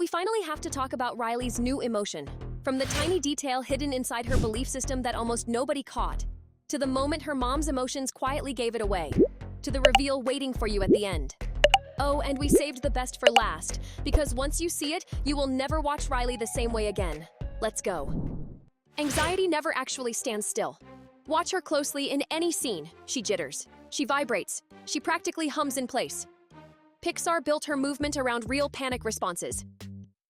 We finally have to talk about Riley's new emotion. From the tiny detail hidden inside her belief system that almost nobody caught, to the moment her mom's emotions quietly gave it away, to the reveal waiting for you at the end. Oh, and we saved the best for last, because once you see it, you will never watch Riley the same way again. Let's go. Anxiety never actually stands still. Watch her closely in any scene. She jitters. She vibrates. She practically hums in place. Pixar built her movement around real panic responses.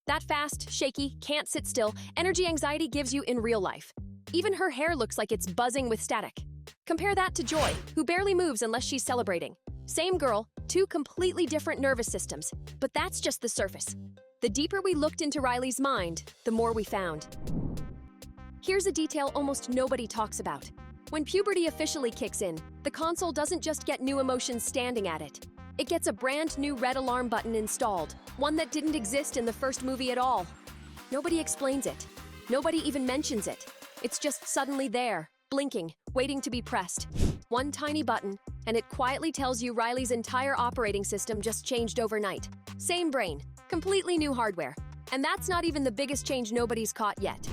That fast, shaky, can't sit still energy anxiety gives you in real life. Even her hair looks like it's buzzing with static. Compare that to Joy, who barely moves unless she's celebrating. Same girl, two completely different nervous systems, but that's just the surface. The deeper we looked into Riley's mind, the more we found. Here's a detail almost nobody talks about. When puberty officially kicks in, the console doesn't just get new emotions standing at it. It gets a brand new red alarm button installed, one that didn't exist in the first movie at all. Nobody explains it. Nobody even mentions it. It's just suddenly there, blinking, waiting to be pressed. One tiny button, and it quietly tells you Riley's entire operating system just changed overnight. Same brain, completely new hardware. And that's not even the biggest change nobody's caught yet.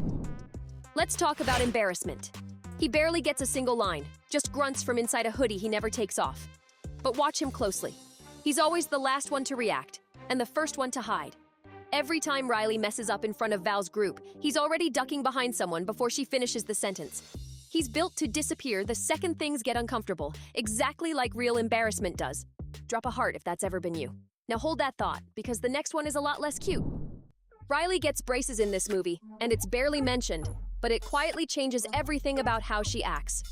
Let's talk about embarrassment. He barely gets a single line, just grunts from inside a hoodie he never takes off. But watch him closely. He's always the last one to react, and the first one to hide. Every time Riley messes up in front of Val's group, he's already ducking behind someone before she finishes the sentence. He's built to disappear the second things get uncomfortable, exactly like real embarrassment does. Drop a heart if that's ever been you. Now hold that thought, because the next one is a lot less cute. Riley gets braces in this movie, and it's barely mentioned, but it quietly changes everything about how she acts.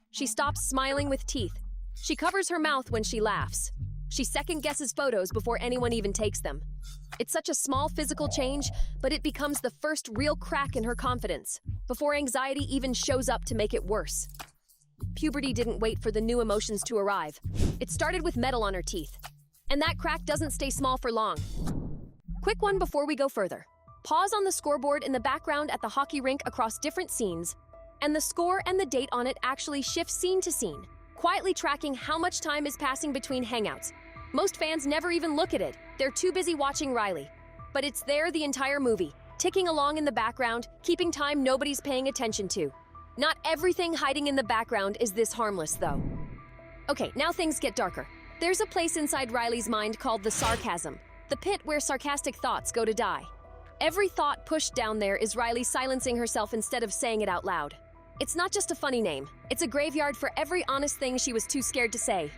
She stops smiling with teeth. She covers her mouth when she laughs. She second-guesses photos before anyone even takes them. It's such a small physical change, but it becomes the first real crack in her confidence, before anxiety even shows up to make it worse. Puberty didn't wait for the new emotions to arrive. It started with metal on her teeth. And that crack doesn't stay small for long. Quick one before we go further. Pause on the scoreboard in the background at the hockey rink across different scenes, and the score and the date on it actually shift scene to scene, quietly tracking how much time is passing between hangouts. Most fans never even look at it. They're too busy watching Riley. But it's there the entire movie, ticking along in the background, keeping time nobody's paying attention to. Not everything hiding in the background is this harmless, though. Okay, now things get darker. There's a place inside Riley's mind called the sarcasm, the pit where sarcastic thoughts go to die. Every thought pushed down there is Riley silencing herself instead of saying it out loud. It's not just a funny name. It's a graveyard for every honest thing she was too scared to say.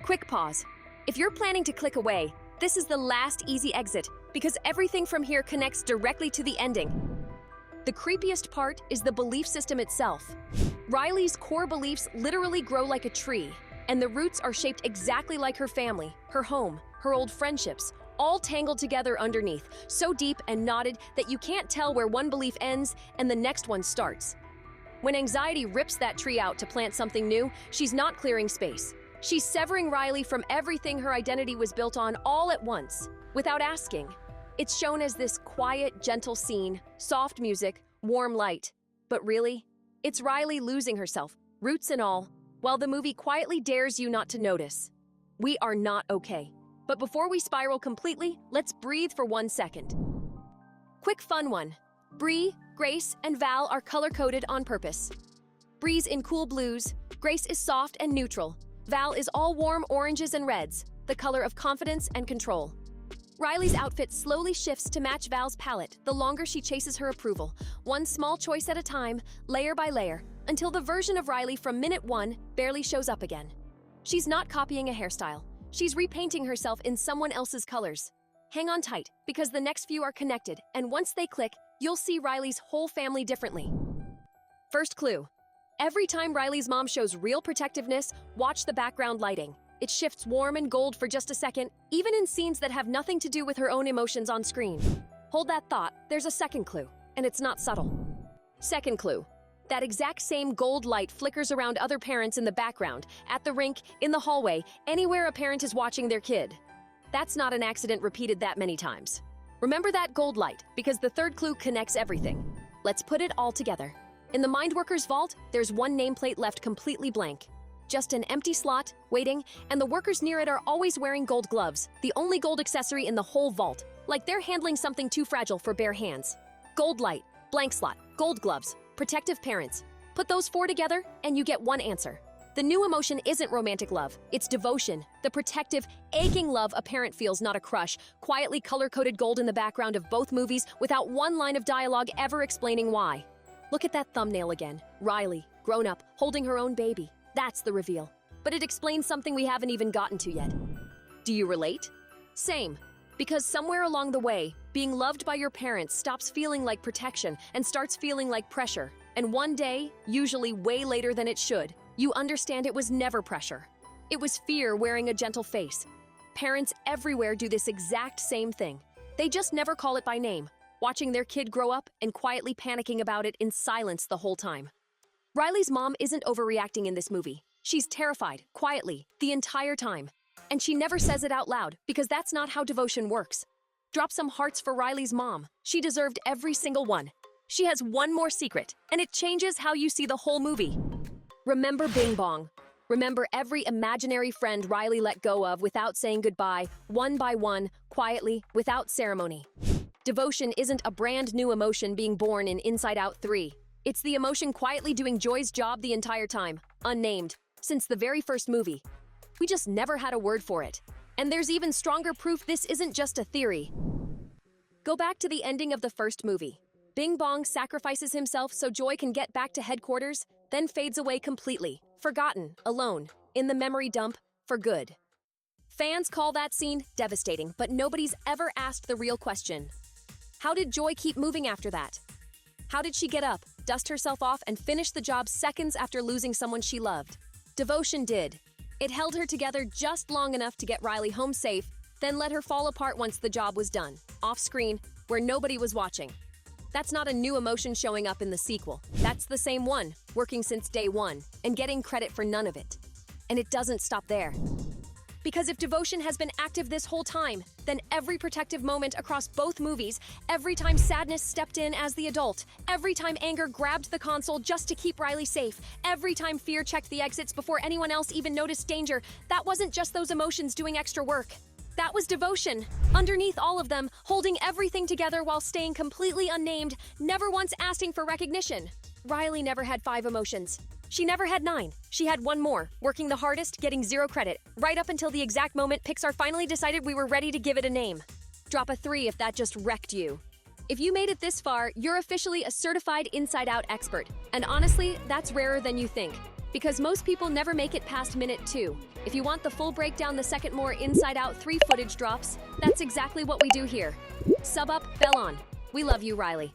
Quick pause. If you're planning to click away, this is the last easy exit, because everything from here connects directly to the ending. The creepiest part is the belief system itself. Riley's core beliefs literally grow like a tree, and the roots are shaped exactly like her family, her home, her old friendships, all tangled together underneath, so deep and knotted that you can't tell where one belief ends and the next one starts. When anxiety rips that tree out to plant something new, she's not clearing space. She's severing Riley from everything her identity was built on all at once, without asking. It's shown as this quiet, gentle scene, soft music, warm light. But really, it's Riley losing herself, roots and all, while the movie quietly dares you not to notice. We are not okay. But before we spiral completely, let's breathe for 1 second. Quick fun one. Bree, Grace, and Val are color-coded on purpose. Bree's in cool blues, Grace is soft and neutral. Val is all warm oranges and reds, the color of confidence and control. Riley's outfit slowly shifts to match Val's palette the longer she chases her approval, one small choice at a time, layer by layer, until the version of Riley from minute 1 barely shows up again. She's not copying a hairstyle. She's repainting herself in someone else's colors. Hang on tight, because the next few are connected, and once they click, you'll see Riley's whole family differently. First clue. Every time Riley's mom shows real protectiveness, watch the background lighting. It shifts warm and gold for just a second, even in scenes that have nothing to do with her own emotions on screen. Hold that thought, there's a second clue, and it's not subtle. Second clue. That exact same gold light flickers around other parents in the background, at the rink, in the hallway, anywhere a parent is watching their kid. That's not an accident repeated that many times. Remember that gold light, because the third clue connects everything. Let's put it all together. In the Mindworkers vault, there's one nameplate left completely blank. Just an empty slot, waiting, and the workers near it are always wearing gold gloves, the only gold accessory in the whole vault. like they're handling something too fragile for bare hands. Gold light, blank slot, gold gloves, protective parents. Put those four together, and you get one answer. The new emotion isn't romantic love, it's devotion. The protective, aching love a parent feels, not a crush. Quietly color-coded gold in the background of both movies without one line of dialogue ever explaining why. Look at that thumbnail again. Riley, grown up, holding her own baby. That's the reveal. But it explains something we haven't even gotten to yet. Do you relate? Same. Because somewhere along the way, being loved by your parents stops feeling like protection and starts feeling like pressure. And one day, usually way later than it should, you understand it was never pressure. It was fear wearing a gentle face. Parents everywhere do this exact same thing. They just never call it by name, watching their kid grow up and quietly panicking about it in silence the whole time. Riley's mom isn't overreacting in this movie. She's terrified, quietly, the entire time. And she never says it out loud, because that's not how devotion works. Drop some hearts for Riley's mom. She deserved every single one. She has one more secret, and it changes how you see the whole movie. Remember Bing Bong. Remember every imaginary friend Riley let go of without saying goodbye, one by one, quietly, without ceremony. Devotion isn't a brand new emotion being born in Inside Out 3. It's the emotion quietly doing Joy's job the entire time, unnamed, since the very first movie. We just never had a word for it. And there's even stronger proof this isn't just a theory. Go back to the ending of the first movie. Bing Bong sacrifices himself so Joy can get back to headquarters, then fades away completely, forgotten, alone, in the memory dump, for good. Fans call that scene devastating, but nobody's ever asked the real question. How did Joy keep moving after that? How did she get up, dust herself off, and finish the job seconds after losing someone she loved? Devotion did. It held her together just long enough to get Riley home safe, then let her fall apart once the job was done, off-screen, where nobody was watching. That's not a new emotion showing up in the sequel. That's the same one, working since day one, and getting credit for none of it. And it doesn't stop there. Because if devotion has been active this whole time, then every protective moment across both movies, every time sadness stepped in as the adult, every time anger grabbed the console just to keep Riley safe, every time fear checked the exits before anyone else even noticed danger, that wasn't just those emotions doing extra work. That was devotion. Underneath all of them, holding everything together while staying completely unnamed, never once asking for recognition. Riley never had 5 emotions. She never had 9. She had one more, working the hardest, getting 0 credit, right up until the exact moment Pixar finally decided we were ready to give it a name. Drop a 3 if that just wrecked you. If you made it this far, you're officially a certified Inside Out expert. And honestly, that's rarer than you think. Because most people never make it past minute 2. If you want the full breakdown the second more Inside Out 3 footage drops, that's exactly what we do here. Sub up, bell on. We love you, Riley.